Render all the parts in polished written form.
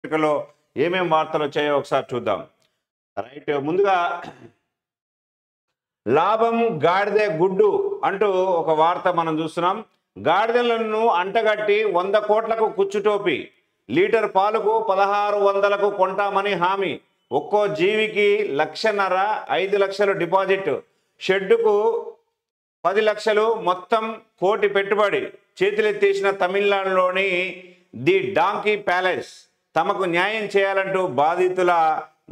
పత్రికలో ఏమేం వార్తలు వచ్చాయో ఒకసారి చూద్దాం. రైట్, ముందుగా లాభం గాడిదే గుడ్డు అంటూ ఒక వార్త మనం చూస్తున్నాం. గాడిదలను అంటగట్టి 100 కోట్లకు కుచ్చుటోపి, లీటర్ పాలకు 1600కు కొంటామని హామీ, ఒక్కో జీవికి 1,50,000, 5 లక్షలు డిపాజిట్, షెడ్డుకు 10 లక్షలు, మొత్తం 1 కోటి పెట్టుబడి, చేతులెత్తేసిన తమిళనాడులోని ది డాంకీ ప్యాలెస్, తమకు న్యాయం చేయాలంటూ బాధితుల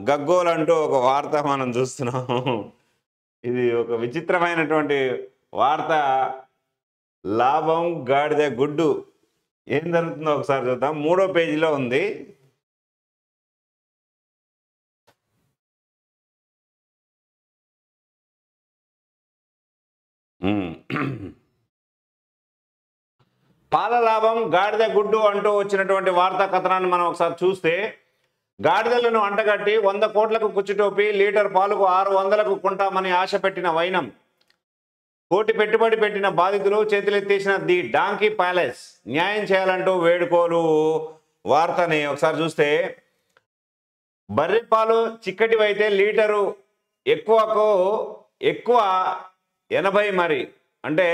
గగ్గోలంటూ ఒక వార్త మనం చూస్తున్నాం. ఇది ఒక విచిత్రమైనటువంటి వార్త. లాభం గాడిద గుడ్డు, ఏం జరుగుతుందో ఒకసారి చూద్దాం. 3వ పేజీలో ఉంది. పాల లాభం గాడిద గుడ్డు అంటూ వచ్చినటువంటి వార్తా కథనాన్ని మనం ఒకసారి చూస్తే, గాడిదలను అంటగట్టి 100 కోట్లకు కుచ్చుటోపి, లీటర్ పాలకు 600కు కొంటామని ఆశ పెట్టిన వైనం, 1 కోటి పెట్టుబడి పెట్టిన బాధితులు, చేతులెత్తేసిన ది డాంకీ ప్యాలెస్, న్యాయం చేయాలంటూ వేడుకోలు. వార్తని ఒకసారి చూస్తే, బర్రె పాలు చిక్కటివైతే లీటరు ఎక్కువ 80, మరి అంటే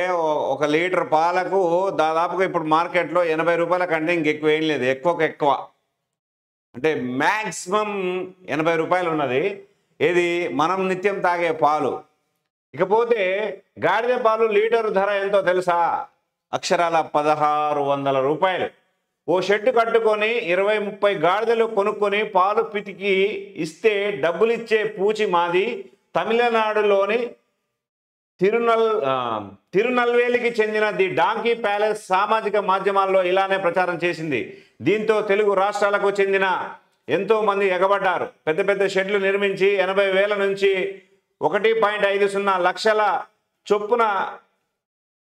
1 లీటర్ పాలకు దాదాపుగా ఇప్పుడు మార్కెట్లో 80 రూపాయల కంటే ఇంకెక్కువ ఏం లేదు. ఎక్కువ అంటే మ్యాక్సిమం 80 రూపాయలు ఉన్నది. ఇది మనం నిత్యం తాగే పాలు. ఇకపోతే గాడిద పాలు లీటరు ధర ఎంతో తెలుసా? అక్షరాల 1600 రూపాయలు. ఓ షెడ్ కట్టుకొని 20-30 గాడిదలు కొనుక్కొని పాలు పితికి ఇస్తే డబ్బులిచ్చే పూచి మాది. తమిళనాడులోని తిరునల్వేలికి చెందిన ది డాంకీ ప్యాలెస్ సామాజిక మాధ్యమాల్లో ఇలానే ప్రచారం చేసింది. దీంతో తెలుగు రాష్ట్రాలకు చెందిన ఎంతో మంది ఎగబడ్డారు. పెద్ద షెడ్లు నిర్మించి 80,000 నుంచి 1.50 లక్షల చొప్పున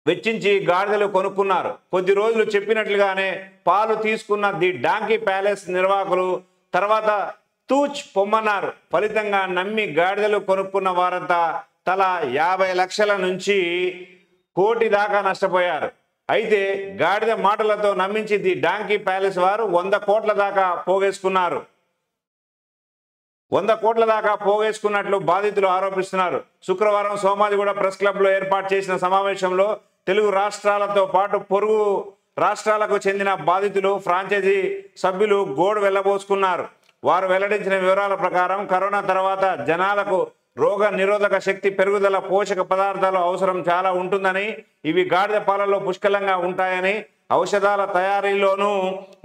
వెచ్చించి గాడిదలు కొనుక్కున్నారు. కొద్ది రోజులు చెప్పినట్లుగానే పాలు తీసుకున్న ది డాంకీ ప్యాలెస్ నిర్వాహకులు తర్వాత తూచ్ పొమ్మన్నారు. ఫలితంగా నమ్మి గాడిదలు కొనుక్కున్న వారంతా తలా 50 లక్షల నుంచి 1 కోటి దాకా నష్టపోయారు. అయితే గాడిద మాటలతో నమ్మించి ది డాంకీ ప్యాలెస్ వారు 100 కోట్ల దాకా పోగేసుకున్నారు. 100 కోట్ల దాకా పోగేసుకున్నట్లు బాధితులు ఆరోపిస్తున్నారు. శుక్రవారం సోమాజిగూడ ప్రెస్ క్లబ్లో ఏర్పాటు చేసిన సమావేశంలో తెలుగు రాష్ట్రాలతో పాటు పొరుగు రాష్ట్రాలకు చెందిన బాధితులు, ఫ్రాంచైజీ సభ్యులు గోడు వెళ్లబోసుకున్నారు. వారు వెల్లడించిన వివరాల ప్రకారం కరోనా తర్వాత జనాలకు రోగ నిరోధక శక్తి పెరుగుదల, పోషక పదార్థాల అవసరం చాలా ఉంటుందని, ఇవి గాడిద పాలలో పుష్కలంగా ఉంటాయని, ఔషధాల తయారీలోనూ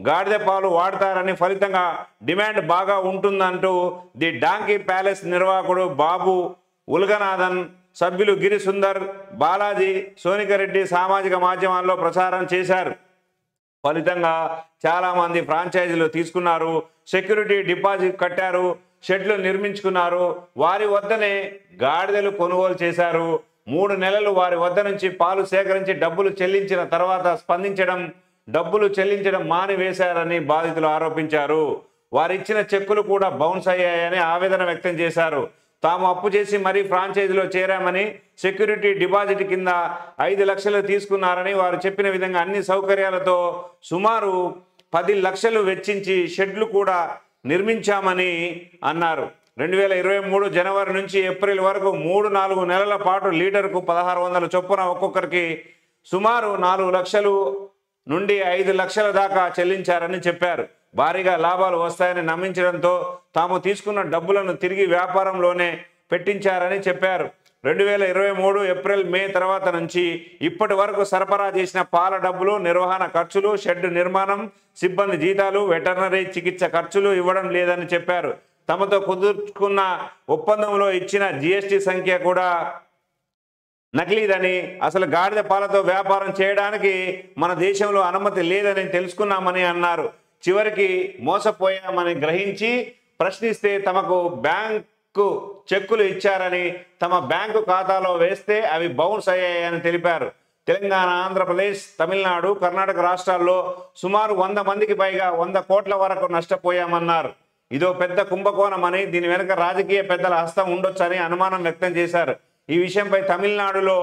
గాడిద పాలు వాడతారని, ఫలితంగా డిమాండ్ బాగా ఉంటుందంటూ ది డాంకీ ప్యాలెస్ నిర్వాహకుడు బాబు ఉల్గనాథన్, సభ్యులు గిరి సుందర్, బాలాజీ, సోనికరెడ్డి సామాజిక మాధ్యమాల్లో ప్రచారం చేశారు. ఫలితంగా చాలామంది ఫ్రాంచైజీలు తీసుకున్నారు, సెక్యూరిటీ డిపాజిట్ కట్టారు, షెడ్లు నిర్మించుకున్నారు. వారి వద్దనే గాడిదలు కొనుగోలు చేశారు. 3 నెలలు వారి వద్ద నుంచి పాలు సేకరించి డబ్బులు చెల్లించిన తర్వాత డబ్బులు చెల్లించడం మానివేశారని బాధితులు ఆరోపించారు. వారిచ్చిన చెక్కులు కూడా బౌన్స్ అయ్యాయని ఆవేదన వ్యక్తం చేశారు. తాము అప్పు చేసి మరీ ఫ్రాంచైజీలో చేరామని, సెక్యూరిటీ డిపాజిట్ కింద 5 లక్షలు తీసుకున్నారని, వారు చెప్పిన విధంగా అన్ని సౌకర్యాలతో సుమారు 10 లక్షలు వెచ్చించి షెడ్లు కూడా నిర్మించామని అన్నారు. 2023 జనవరి నుంచి ఏప్రిల్ వరకు 3-4 నెలల పాటు లీటర్కు 1600 చొప్పున ఒక్కొక్కరికి సుమారు 4 లక్షలు నుండి 5 లక్షల దాకా చెల్లించారని చెప్పారు. భారీగా లాభాలు వస్తాయని నమ్మించడంతో తాము తీసుకున్న డబ్బులను తిరిగి వ్యాపారంలోనే పెట్టించారని చెప్పారు. 2023 ఏప్రిల్, మే తర్వాత నుంచి ఇప్పటి వరకు సరఫరా చేసిన పాల డబ్బులు, నిర్వహణ ఖర్చులు, షెడ్ నిర్మాణం, సిబ్బంది జీతాలు, వెటర్నరీ చికిత్స ఖర్చులు ఇవ్వడం లేదని చెప్పారు. తమతో కుదుర్చుకున్న ఒప్పందంలో ఇచ్చిన GST సంఖ్య కూడా నకిలీదని, అసలు గాడిద పాలతో వ్యాపారం చేయడానికి మన దేశంలో అనుమతి లేదని తెలుసుకున్నామని అన్నారు. చివరికి మోసపోయామని గ్రహించి ప్రశ్నిస్తే తమకు బ్యాంకు చెక్కులు ఇచ్చారని, తమ బ్యాంకు ఖాతాలో వేస్తే అవి బౌన్స్ అయ్యాయని తెలిపారు. తెలంగాణ, ఆంధ్రప్రదేశ్, తమిళనాడు, కర్ణాటక రాష్ట్రాల్లో సుమారు 100 మందికి పైగా 100 కోట్ల వరకు నష్టపోయామన్నారు. ఇదో పెద్ద కుంభకోణమని, దీని వెనుక రాజకీయ పెద్దల హస్తం ఉండొచ్చని అనుమానం వ్యక్తం చేశారు. ఈ విషయంపై తమిళనాడులో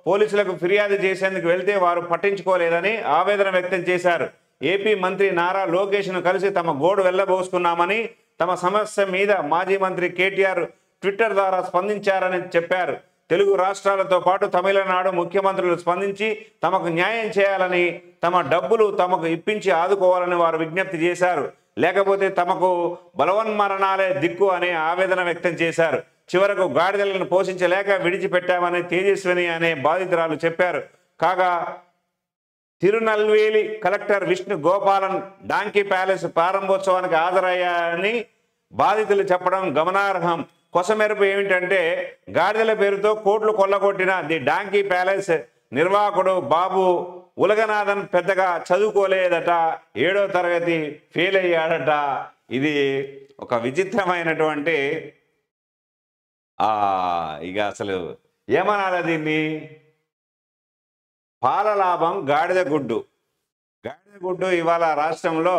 పోలీసులకు ఫిర్యాదు చేసేందుకు వెళ్తే వారు పట్టించుకోలేదని ఆవేదన వ్యక్తం చేశారు. ఏపీ మంత్రి నారా లోకేష్ను కలిసి తమ గోడు వెళ్లబోసుకున్నామని, తమ సమస్య మీద మాజీ మంత్రి కేటీఆర్ ట్విట్టర్ ద్వారా స్పందించారని చెప్పారు. తెలుగు రాష్ట్రాలతో పాటు తమిళనాడు ముఖ్యమంత్రులు స్పందించి తమకు న్యాయం చేయాలని, తమ డబ్బులు తమకు ఇప్పించి ఆదుకోవాలని వారు విజ్ఞప్తి చేశారు. లేకపోతే తమకు బలవన్మరణాలే దిక్కు అనే ఆవేదన వ్యక్తం చేశారు. చివరకు గాడిదలను పోషించలేక విడిచిపెట్టామని తేజస్విని అనే బాధితురాలు చెప్పారు. కాగా Tirunelveli collector Vishnu Gopalan donkey palace ప్రారంభోత్సవానికి హాజరయ్యారని బాధితులు చెప్పడం గమనార్హం. కొసమెరుపు ఏమిటంటే, గాడిదల పేరుతో కోట్లు కొల్లగొట్టిన ది డాంకీ ప్యాలెస్ నిర్వాహకుడు బాబు ఉలగనాథన్ పెద్దగా చదువుకోలేదట, 7వ తరగతి ఫెయిల్ అయ్యాడట. ఇది ఒక విచిత్రమైనటువంటి ఇక అసలు ఏమనాలి దీన్ని, పాల లాభం గాడిద గుడ్డు. గాడిద గుడ్డు ఇవాళ రాష్ట్రంలో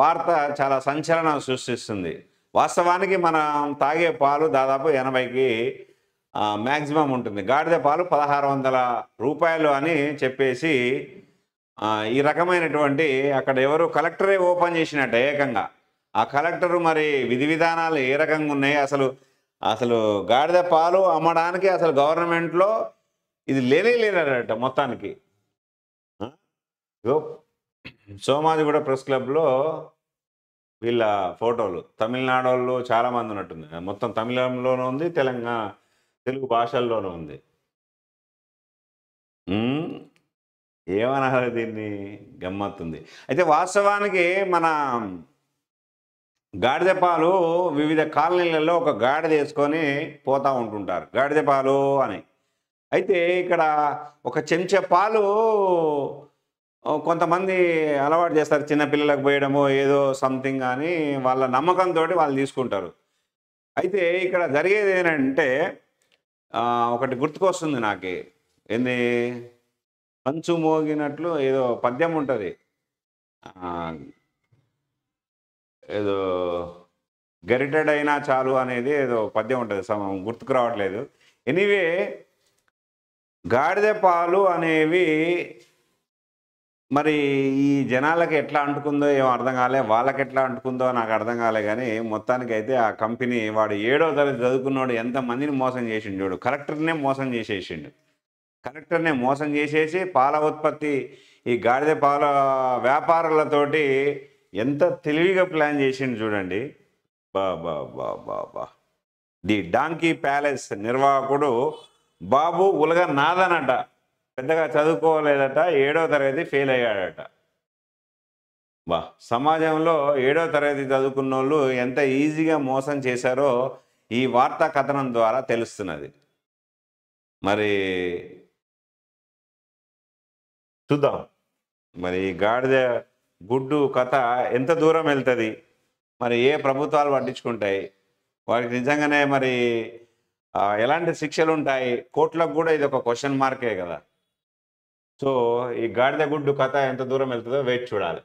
వార్త చాలా సంచలనం సృష్టిస్తుంది. వాస్తవానికి మనం తాగే పాలు దాదాపు 80కి మ్యాక్సిమం ఉంటుంది. గాడిద పాలు 1600 రూపాయలు అని చెప్పేసి ఈ రకమైనటువంటి అక్కడ ఎవరు కలెక్టరే ఓపెన్ చేసినట్టు ఏకంగా. ఆ కలెక్టరు మరి విధి విధానాలు ఏ రకంగా ఉన్నాయి, అసలు గాడిద పాలు అమ్మడానికి అసలు గవర్నమెంట్లో ఇది లేదట మొత్తానికి. సోమాజిగూడ ప్రెస్ క్లబ్లో వీళ్ళ ఫోటోలు, తమిళనాడు వాళ్ళు చాలామంది ఉన్నట్టుంది. మొత్తం తమిళంలోనూ ఉంది, తెలుగు భాషల్లోనూ ఉంది. ఏమనాలి దీన్ని, గమ్మత్తుంది. అయితే వాస్తవానికి మన గాడిద పాలు వివిధ కాలనీలలో ఒక గాడిద వేసుకొని పోతూ ఉంటుంటారు గాడిద పాలు అని. అయితే ఇక్కడ ఒక చెంచా పాలు కొంతమంది అలవాటు చేస్తారు, చిన్నపిల్లలకు పోయడమో ఏదో సంథింగ్ అని వాళ్ళ నమ్మకంతో వాళ్ళు తీసుకుంటారు. అయితే ఇక్కడ జరిగేది ఏంటంటే ఒకటి గుర్తుకొస్తుంది నాకు. ఏంది, పంచు మోగినట్లు ఏదో పద్యం ఉంటుంది, ఏదో గరిటెడైనా చాలు అనేది ఏదో పద్యం ఉంటుంది, గుర్తుకు రావట్లేదు. ఎనీవే, గాడిద పాలు అనేవి మరి ఈ జనాలకి ఎట్లా అంటుకుందో ఏమో అర్థం కాలే, వాళ్ళకి ఎట్లా అంటుకుందో నాకు అర్థం కాలే. కానీ మొత్తానికి అయితే ఆ కంపెనీ వాడు 7వ తరగతి చదువుకున్నాడు ఎంతమందిని మోసం చేసిండు చూడు. కలెక్టర్నే మోసం చేసేసిండు. కలెక్టర్నే మోసం చేసేసి పాల ఉత్పత్తి ఈ గాడిద పాల వ్యాపారులతోటి ఎంత తెలివిగా ప్లాన్ చేసిండు చూడండి. బా బా బా బా బా. ది డాంకీ ప్యాలెస్ నిర్వాహకుడు బాబు ఉలగనాథన్ అట, పెద్దగా చదువుకోలేదట, 7వ తరగతి ఫెయిల్ అయ్యాడట. సమాజంలో 7వ తరగతి చదువుకున్న వాళ్ళు ఎంత ఈజీగా మోసం చేశారో ఈ వార్తా కథనం ద్వారా తెలుస్తున్నది. మరి చూద్దాం, మరి గాడిద గుడ్డు కథ ఎంత దూరం వెళ్తుంది, మరి ఏ ప్రభుత్వాలు పట్టించుకుంటాయి, వారికి నిజంగానే మరి ఎలాంటి శిక్షలు ఉంటాయి, కోర్టులకు కూడా ఇది ఒక క్వశ్చన్ మార్కే కదా. సో ఈ గాడిద గుడ్డు కథ ఎంత దూరం వెళ్తుందో వేచి చూడాలి.